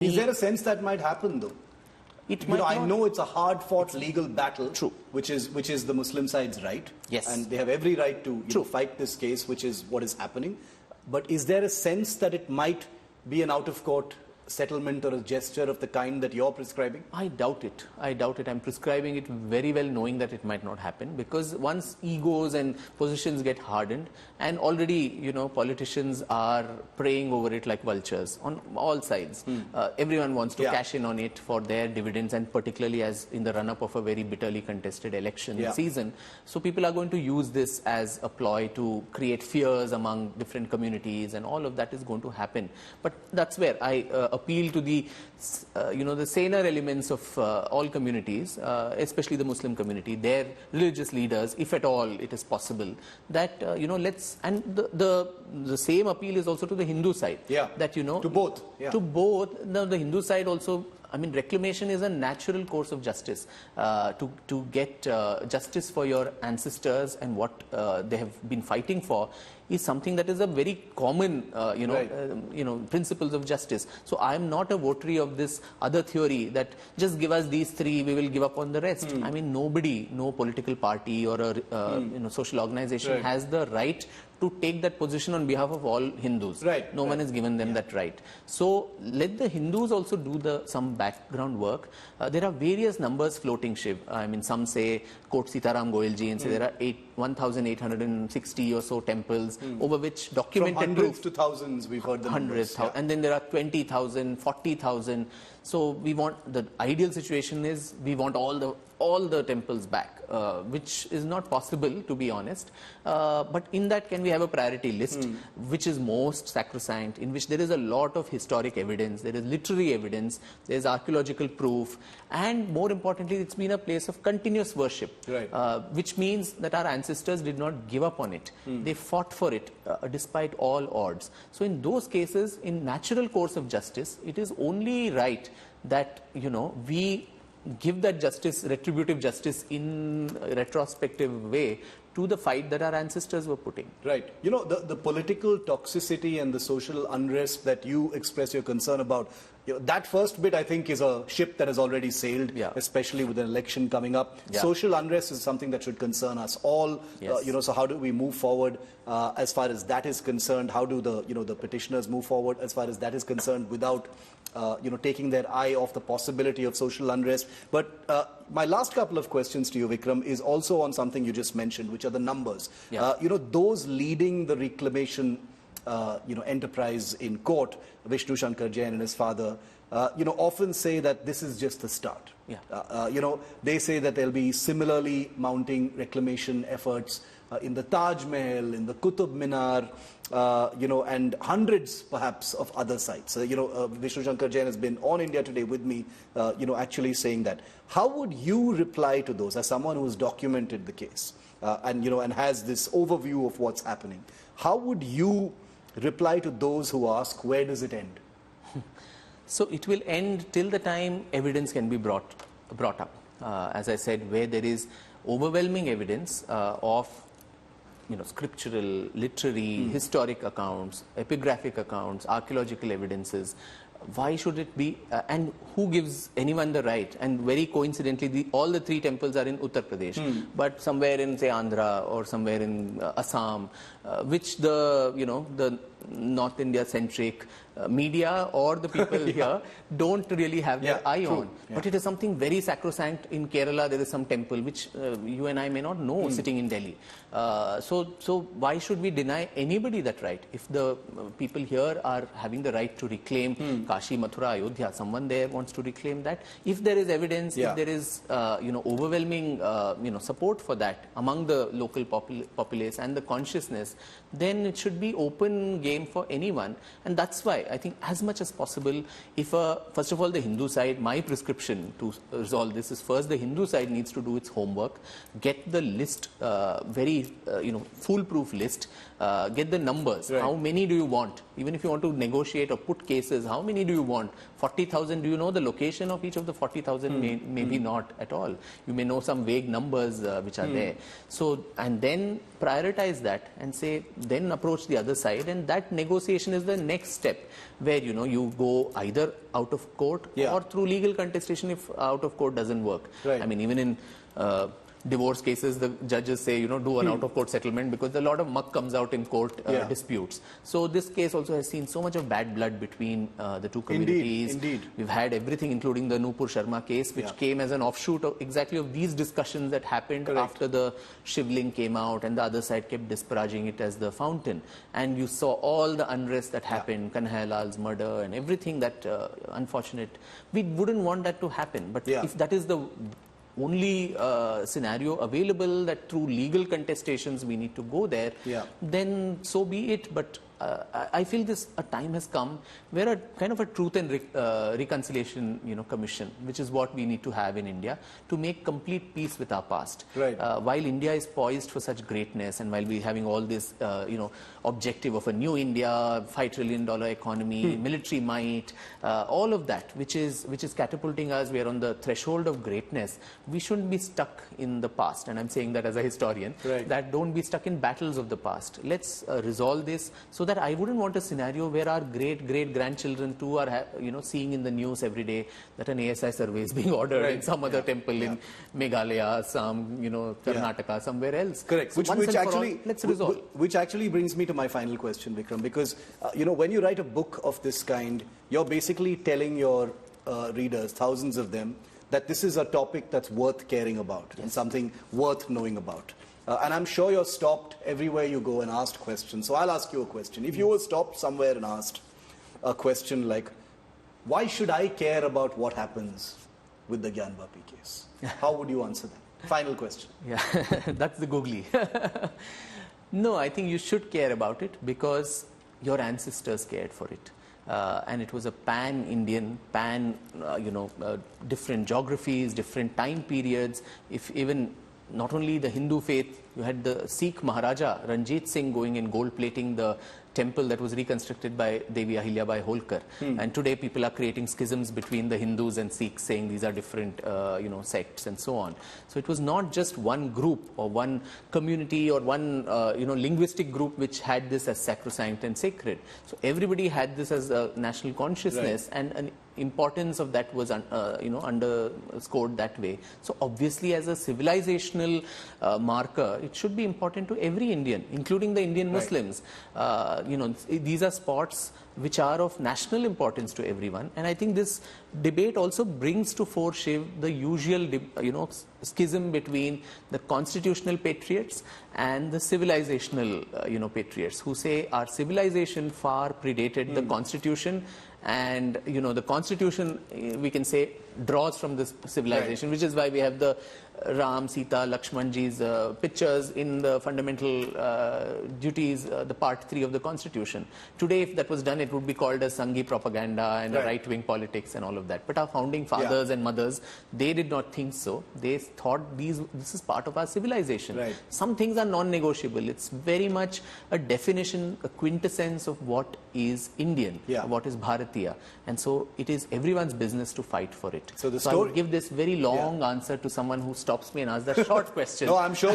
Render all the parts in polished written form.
Is there a sense that might happen, though? It might I know it's a hard-fought legal battle, True. which is the Muslim side's right. Yes. And they have every right to fight this case, which is what is happening. But is there a sense that it might be an out-of-court settlement or a gesture of the kind that you're prescribing? I doubt it. I doubt it. I'm prescribing it very well knowing that it might not happen, because once egos and positions get hardened, and already, politicians are preying over it like vultures on all sides. Everyone wants to cash in on it for their dividends, and particularly as in the run-up of a very bitterly contested election season. So people are going to use this as a ploy to create fears among different communities, and all of that is going to happen. But that's where I appeal to the, the saner elements of all communities, especially the Muslim community, their religious leaders, if at all it is possible, that, let's, and the same appeal is also to the Hindu side. That, to both. To both. Now, the Hindu side also, reclamation is a natural course of justice. To get justice for your ancestors and what they have been fighting for is something that is a very common, principles of justice. So I am not a votary of this other theory that just give us these three, we will give up on the rest. Nobody, no political party or a social organization has the right to take that position on behalf of all Hindus. No one has given them that right. So let the Hindus also do some background work. There are various numbers floating, Shiv. Some say, quote Sitaram Goyalji, and say there are 1,860 or so temples over which documented from hundreds to thousands, we've heard the numbers. And then there are 20,000, 40,000. So we want, the ideal situation is we want all the temples back, which is not possible, to be honest. But in that, can we have a priority list, which is most sacrosanct, in which there is a lot of historic evidence, there is literary evidence, there is archaeological proof, and more importantly, it's been a place of continuous worship, which means that our ancestors did not give up on it. They fought for it despite all odds. So in those cases, in natural course of justice, it is only right that, we give that justice, retributive justice, in a retrospective way to the fight that our ancestors were putting. Right. The political toxicity and the social unrest that you express your concern about, that first bit, I think, is a ship that has already sailed, especially with an election coming up. Social unrest is something that should concern us all. So how do we move forward as far as that is concerned? How do the petitioners move forward as far as that is concerned without taking their eye off the possibility of social unrest? But my last couple of questions to you, Vikram, is also on something you just mentioned, which are the numbers. Those leading the reclamation enterprise in court, Vishnu Shankar Jain and his father, often say that this is just the start. They say that there'll be similarly mounting reclamation efforts in the Taj Mahal, in the Qutub Minar, and hundreds perhaps of other sites. Vishnu Shankar Jain has been on India Today with me, actually saying that. How would you reply to those as someone who has documented the case and has this overview of what's happening? How would you reply to those who ask, where does it end? So it will end till the time evidence can be brought up. As I said, where there is overwhelming evidence of scriptural, literary, historic accounts, epigraphic accounts, archaeological evidences. Why should it be, and who gives anyone the right? And very coincidentally, all the three temples are in Uttar Pradesh, but somewhere in, say, Andhra or somewhere in Assam, which the North India-centric media or the people here don't really have their eye on. But it is something very sacrosanct. In Kerala, there is some temple which you and I may not know sitting in Delhi. So why should we deny anybody that right? If the people here are having the right to reclaim Kashi, Mathura, Ayodhya, someone there wants to reclaim that. If there is evidence, if there is overwhelming support for that among the local populace and the consciousness, then it should be open game for anyone. And that's why I think as much as possible, if first of all the Hindu side, my prescription to resolve this is first the Hindu side needs to do its homework, get the list, very foolproof list, get the numbers. How many do you want? Even if you want to negotiate or put cases, how many do you want? 40,000, do you know the location of each of the 40,000? Maybe not at all. You may know some vague numbers which are there. So, and then prioritize that and say, then approach the other side, and that that negotiation is the next step, where, you know, you go either out of court or through legal contestation if out of court doesn't work. Right. I mean, even in divorce cases, the judges say, you know, do an out-of-court settlement, because a lot of muck comes out in court disputes. So this case also has seen so much of bad blood between the two communities. Indeed. We've had everything, including the Nupur Sharma case, which came as an offshoot of exactly of these discussions that happened after the Shivling came out, and the other side kept disparaging it as the fountain. And you saw all the unrest that happened, Kanhailal's murder and everything that unfortunate. We wouldn't want that to happen, but if that is the only scenario available, that through legal contestations we need to go there, then so be it. But I feel a time has come where a kind of a truth and reconciliation, you know, commission, which is what we need to have in India to make complete peace with our past. Right. While India is poised for such greatness, and while we're having all this, you know, objective of a new India, $5 trillion economy, military might, all of that, which is catapulting us, we are on the threshold of greatness. We shouldn't be stuck in the past, and I'm saying that as a historian, that don't be stuck in battles of the past. Let's resolve this, so that I wouldn't want a scenario where our great-great-grandchildren too are, you know, seeing in the news every day that an ASI survey is being ordered in some other temple in Meghalaya, some, you know, Karnataka, somewhere else. Correct. So Which actually, let's resolve. Which actually brings me to my final question, Vikram, because, you know, when you write a book of this kind, you're basically telling your readers, thousands of them, that this is a topic that's worth caring about and something worth knowing about. And I'm sure you're stopped everywhere you go and asked questions. So I'll ask you a question. If you were stopped somewhere and asked a question like, why should I care about what happens with the Gyanvapi case? How would you answer that? Final question. Yeah, that's the googly. No, I think you should care about it because your ancestors cared for it. And it was a pan-Indian, different geographies, different time periods. If even not only the Hindu faith, you had the Sikh Maharaja Ranjit Singh going and gold plating the temple that was reconstructed by Devi Ahilyabai Holkar. And today people are creating schisms between the Hindus and Sikhs, saying these are different sects and so on. So it was not just one group or one community or one linguistic group which had this as sacrosanct and sacred. So everybody had this as a national consciousness, and an importance of that was underscored that way. So obviously as a civilizational marker, it should be important to every Indian, including the Indian Muslims. These are spots which are of national importance to everyone, and I think this debate also brings to fore, Shiv, the usual schism between the constitutional patriots and the civilizational patriots, who say our civilization far predated the constitution, and the constitution, we can say, draws from this civilization, which is why we have the Ram, Sita, Lakshmanji's pictures in the fundamental duties, the part 3 of the constitution. Today, if that was done, it would be called as Sanghi propaganda and right-wing politics and all of that. But our founding fathers and mothers, they did not think so. They thought this is part of our civilization. Some things are non-negotiable. It's very much a definition, a quintessence of what is Indian, what is Bharatiya. And so it is everyone's business to fight for it. So I would give this very long answer to someone who stops me and asks that short question. No, I'm sure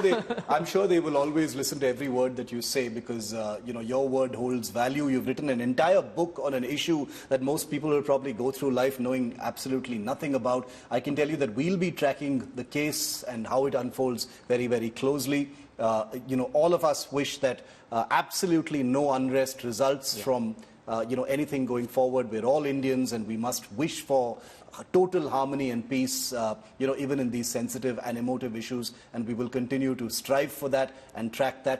they will always listen to every word that you say, because your word holds value. You've written an entire book on an issue that most people will probably go through life knowing absolutely nothing about. I can tell you that we'll be tracking the case and how it unfolds very, very closely. All of us wish that absolutely no unrest results from anything going forward. We're all Indians, and we must wish for total harmony and peace, even in these sensitive and emotive issues, and we will continue to strive for that and track that.